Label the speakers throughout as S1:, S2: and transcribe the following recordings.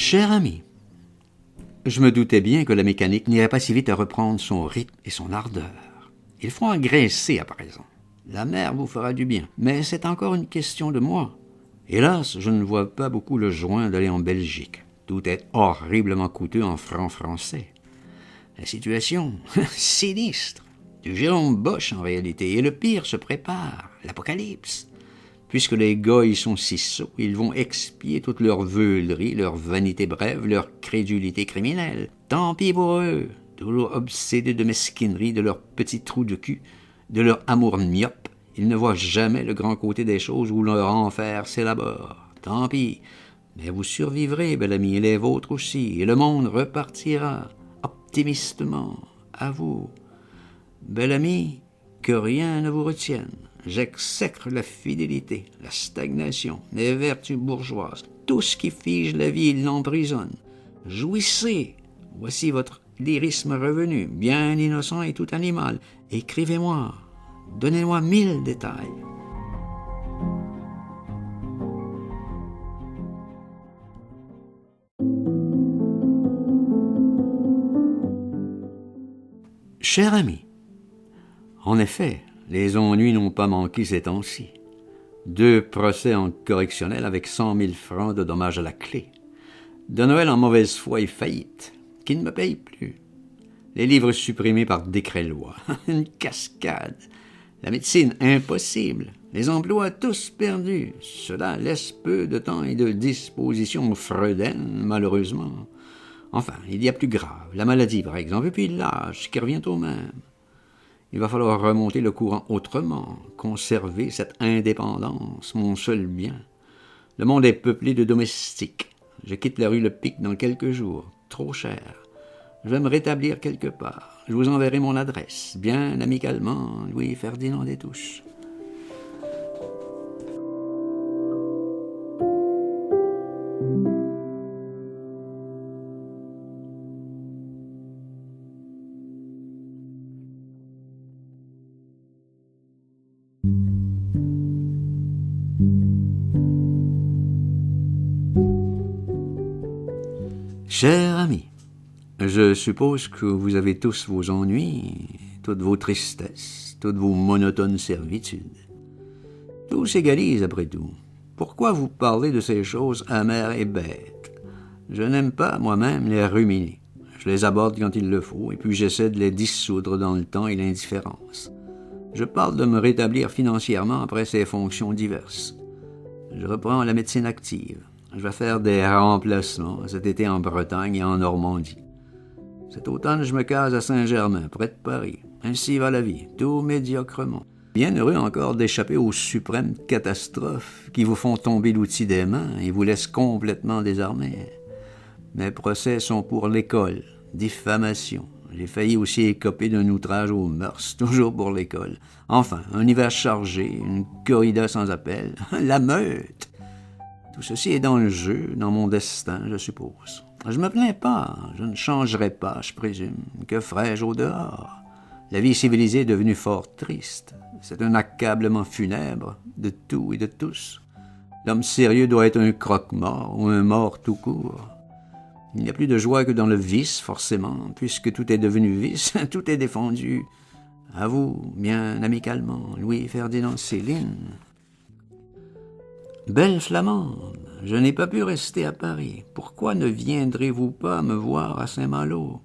S1: Cher ami, je me doutais bien que la mécanique n'irait pas si vite à reprendre son rythme et son ardeur. Il faut engraisser à présent. La mer vous fera du bien, mais c'est encore une question de moi. Hélas, je ne vois pas beaucoup le joint d'aller en Belgique. Tout est horriblement coûteux en francs français. La situation, sinistre. Du Jérôme Bosch en réalité, et le pire se prépare, l'apocalypse. Puisque les gars y sont si sots, ils vont expier toute leur veulerie, leur vanité brève, leur crédulité criminelle. Tant pis pour eux, toujours obsédés de mesquinerie, de leur petit trou de cul, de leur amour myope. Ils ne voient jamais le grand côté des choses où leur enfer s'élabore. Tant pis, mais vous survivrez, bel ami, et les vôtres aussi, et le monde repartira, optimistement, à vous. Bel ami, que rien ne vous retienne. J'exècre la fidélité, la stagnation, les vertus bourgeoises. Tout ce qui fige la vie l'emprisonne. Jouissez. Voici votre lyrisme revenu, bien innocent et tout animal. Écrivez-moi. Donnez-moi 1000 détails. Cher ami, en effet, les ennuis n'ont pas manqué ces temps-ci. 2 procès en correctionnel avec 100 000 francs de dommages à la clé. De Noël en mauvaise foi et faillite, qui ne me paye plus. Les livres supprimés par décret-loi. Une cascade. La médecine, impossible. Les emplois, tous perdus. Cela laisse peu de temps et de disposition aux Freuden, malheureusement. Enfin, il y a plus grave. La maladie, par exemple, et puis l'âge, qui revient au même. Il va falloir remonter le courant autrement, conserver cette indépendance, mon seul bien. Le monde est peuplé de domestiques. Je quitte la rue Le Pic dans quelques jours. Trop cher. Je vais me rétablir quelque part. Je vous enverrai mon adresse. Bien amicalement, Louis-Ferdinand Destouches. Cher ami, je suppose que vous avez tous vos ennuis, toutes vos tristesses, toutes vos monotones servitudes. Tout s'égalise après tout. Pourquoi vous parler de ces choses amères et bêtes? Je n'aime pas moi-même les ruminer. Je les aborde quand il le faut, et puis j'essaie de les dissoudre dans le temps et l'indifférence. Je parle de me rétablir financièrement après ces fonctions diverses. Je reprends la médecine active. Je vais faire des remplacements cet été en Bretagne et en Normandie. Cet automne, je me case à Saint-Germain, près de Paris. Ainsi va la vie, tout médiocrement. Bien heureux encore d'échapper aux suprêmes catastrophes qui vous font tomber l'outil des mains et vous laissent complètement désarmés. Mes procès sont pour l'école, diffamation. J'ai failli aussi écoper d'un outrage aux mœurs, toujours pour l'école. Enfin, un hiver chargé, une corrida sans appel, la meute. Tout ceci est dans le jeu, dans mon destin, je suppose. Je me plains pas, je ne changerai pas, je présume. Que ferais-je au dehors? La vie civilisée est devenue fort triste. C'est un accablement funèbre de tout et de tous. L'homme sérieux doit être un croque-mort ou un mort tout court. Il n'y a plus de joie que dans le vice, forcément, puisque tout est devenu vice, tout est défendu. À vous, bien amicalement, Louis-Ferdinand Céline. Belle Flamande, je n'ai pas pu rester à Paris. Pourquoi ne viendrez-vous pas me voir à Saint-Malo?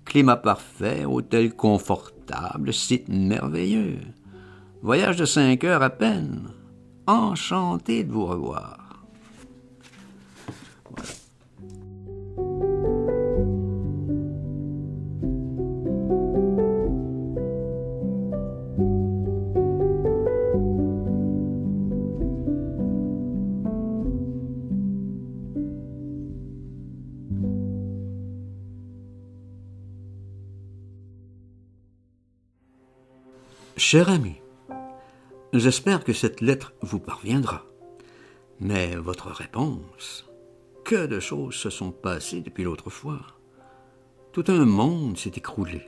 S1: Climat parfait, hôtel confortable, site merveilleux. Voyage de 5 heures à peine. Enchanté de vous revoir. Voilà. Cher ami, j'espère que cette lettre vous parviendra. Mais votre réponse, que de choses se sont passées depuis l'autre fois. Tout un monde s'est écroulé.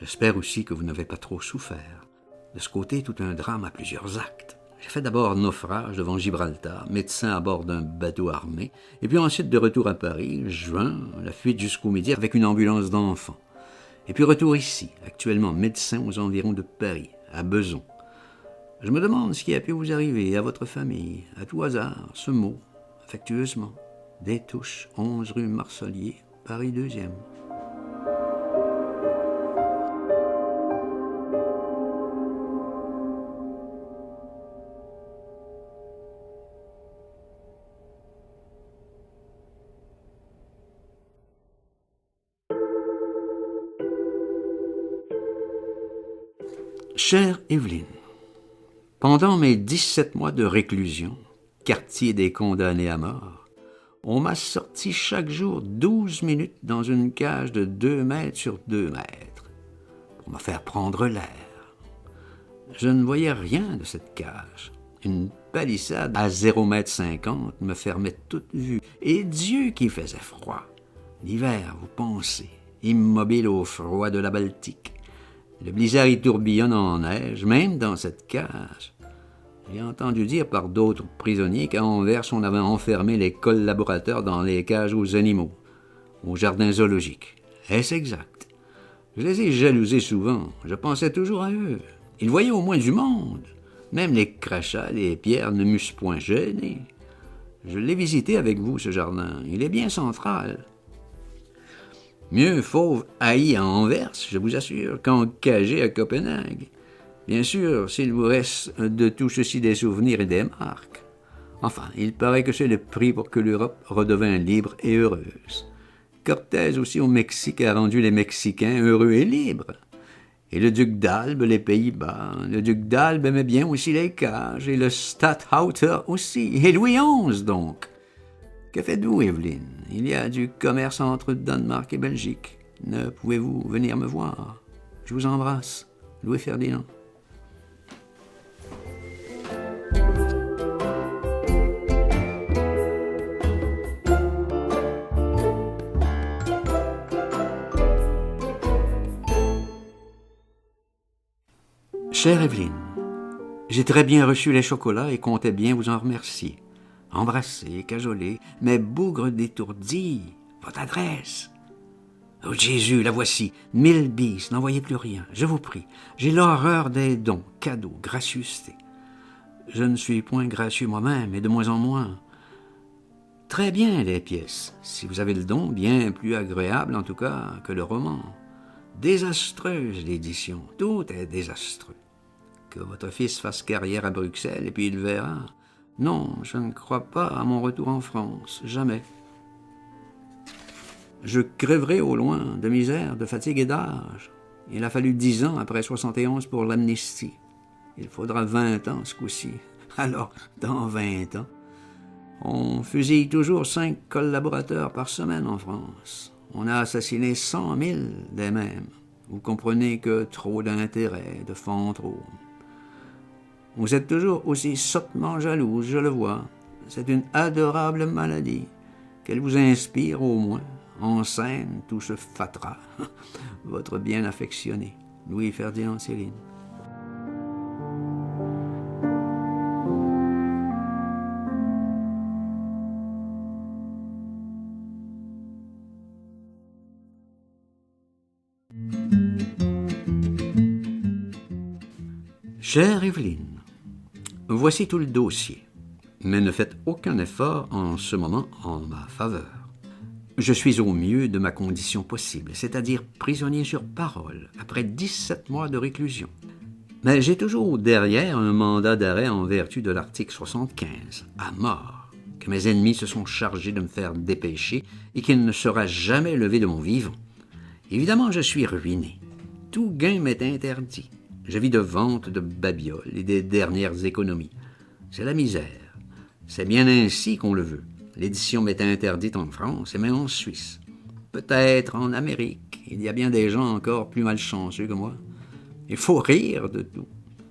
S1: J'espère aussi que vous n'avez pas trop souffert. De ce côté, tout un drame à plusieurs actes. J'ai fait d'abord naufrage devant Gibraltar, médecin à bord d'un bateau armé, et puis ensuite de retour à Paris, juin, la fuite jusqu'au Midi avec une ambulance d'enfants. Et puis retour ici, actuellement médecin aux environs de Paris, à Beson. Je me demande ce qui a pu vous arriver, à votre famille, à tout hasard, ce mot, affectueusement, des Touches, 11 rue Marcelier, Paris 2e. Chère Evelyne, pendant mes 17 mois de réclusion, quartier des condamnés à mort, on m'a sorti chaque jour 12 minutes dans une cage de 2 mètres sur 2 mètres pour me faire prendre l'air. Je ne voyais rien de cette cage. Une palissade à 0,50 m me fermait toute vue. Et Dieu qui faisait froid. L'hiver, vous pensez, immobile au froid de la Baltique. Le blizzard y tourbillonne en neige, même dans cette cage. J'ai entendu dire par d'autres prisonniers qu'à Anvers, on avait enfermé les collaborateurs dans les cages aux animaux, au jardin zoologique. Est-ce exact? Je les ai jalousés souvent. Je pensais toujours à eux. Ils voyaient au moins du monde. Même les crachats, les pierres ne m'eussent point gêné. Je l'ai visité avec vous, ce jardin. Il est bien central. Mieux fauve haï à Anvers, je vous assure, qu'encagé à Copenhague. Bien sûr, s'il vous reste de tout ceci des souvenirs et des marques. Enfin, il paraît que c'est le prix pour que l'Europe redevint libre et heureuse. Cortés aussi au Mexique a rendu les Mexicains heureux et libres. Et le duc d'Albe, les Pays-Bas. Le duc d'Albe aimait bien aussi les cages, et le Statthalter aussi, et Louis XI donc. Que faites-vous, Evelyne? Il y a du commerce entre Danemark et Belgique. Ne pouvez-vous venir me voir? Je vous embrasse. Louis-Ferdinand. Chère Evelyne, j'ai très bien reçu les chocolats et comptais bien vous en remercier. Embrassé, cajolé, mais bougre détourdi, votre adresse. Oh Jésus, la voici, 1000 bis, n'envoyez plus rien, je vous prie. J'ai l'horreur des dons, cadeaux, gracieuseté. Je ne suis point gracieux moi-même, et de moins en moins. Très bien les pièces, si vous avez le don, bien plus agréable en tout cas que le roman. Désastreuse l'édition, tout est désastreux. Que votre fils fasse carrière à Bruxelles, et puis il verra. Non, je ne crois pas à mon retour en France, jamais. Je crèverai au loin de misère, de fatigue et d'âge. Il a fallu 10 ans après 71 pour l'amnistie. Il faudra 20 ans ce coup-ci. Alors, dans 20 ans, on fusille toujours 5 collaborateurs par semaine en France. On a assassiné 100 000 des mêmes. Vous comprenez que trop d'intérêt, de fantômes. Vous êtes toujours aussi sottement jalouse, je le vois. C'est une adorable maladie. Qu'elle vous inspire au moins. En scène, tout ce fatras. Votre bien affectionné, Louis-Ferdinand Céline. Chère Evelyne, voici tout le dossier, mais ne faites aucun effort en ce moment en ma faveur. Je suis au mieux de ma condition possible, c'est-à-dire prisonnier sur parole, après 17 mois de réclusion. Mais j'ai toujours derrière un mandat d'arrêt en vertu de l'article 75, à mort, que mes ennemis se sont chargés de me faire dépêcher et qu'il ne sera jamais levé de mon vivant. Évidemment, je suis ruiné. Tout gain m'est interdit. Je vis de vente de babioles et des dernières économies. C'est la misère. C'est bien ainsi qu'on le veut. L'édition m'est interdite en France et même en Suisse. Peut-être en Amérique. Il y a bien des gens encore plus malchanceux que moi. Il faut rire de tout.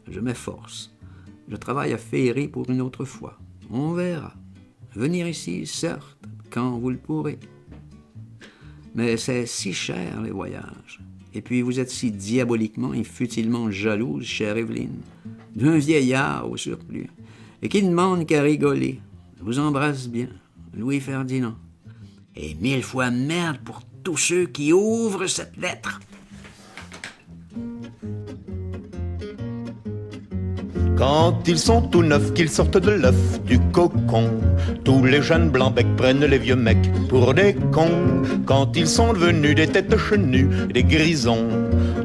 S1: Je m'efforce. Je travaille à Ferry pour une autre fois. On verra. Venir ici, certes, quand vous le pourrez. Mais c'est si cher, les voyages. Et puis vous êtes si diaboliquement et futilement jalouse, chère Evelyne, d'un vieillard au surplus. et qui ne demande qu'à rigoler. Je vous embrasse bien, Louis-Ferdinand. Et 1000 fois merde pour tous ceux qui ouvrent cette lettre.
S2: Quand ils sont tout neufs, qu'ils sortent de l'œuf du cocon, tous les jeunes blancs becs prennent les vieux mecs pour des cons. Quand ils sont devenus des têtes chenues, des grisons,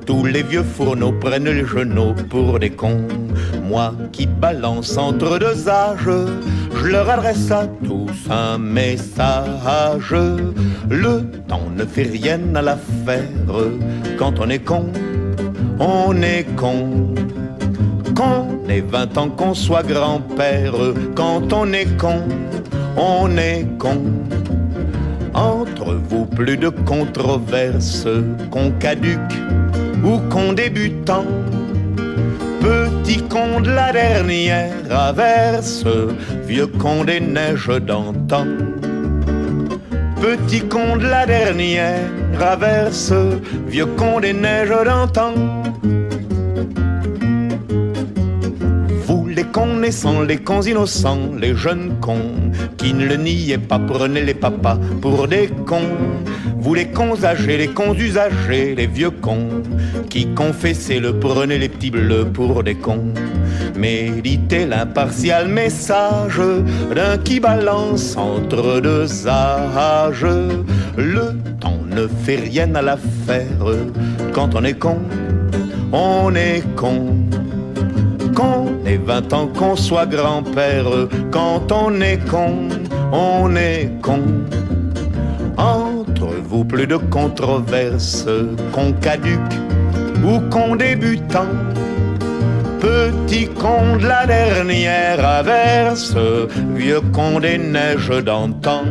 S2: tous les vieux fourneaux prennent les genoux pour des cons. Moi qui balance entre deux âges, je leur adresse à tous un message. Le temps ne fait rien à l'affaire. Quand on est con, on est con. Qu'on ait 20 ans, qu'on soit grand-père, quand on est con, on est con. Entre vous, plus de controverses, qu'on caduque ou qu'on débutant. Petit con de la dernière averse, vieux con des neiges d'antan. Petit con de la dernière averse, vieux con des neiges d'antan. Les cons naissants, les cons innocents, les jeunes cons qui ne le niaient pas, prenaient les papas pour des cons. Vous les cons âgés, les cons usagés, les vieux cons qui confessaient le prenaient les petits bleus pour des cons. Méditez l'impartial message d'un qui balance entre deux âges. Le temps ne fait rien à l'affaire. Quand on est con, on est con. Qu'on ait 20 ans, qu'on soit grand-père, quand on est con, on est con. Entre vous, plus de controverses, qu'on caduque ou qu'on débutant. Petit con de la dernière averse, vieux con des neiges d'antan.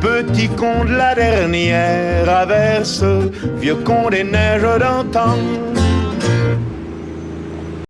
S2: Petit con de la dernière averse, vieux con des neiges d'antan.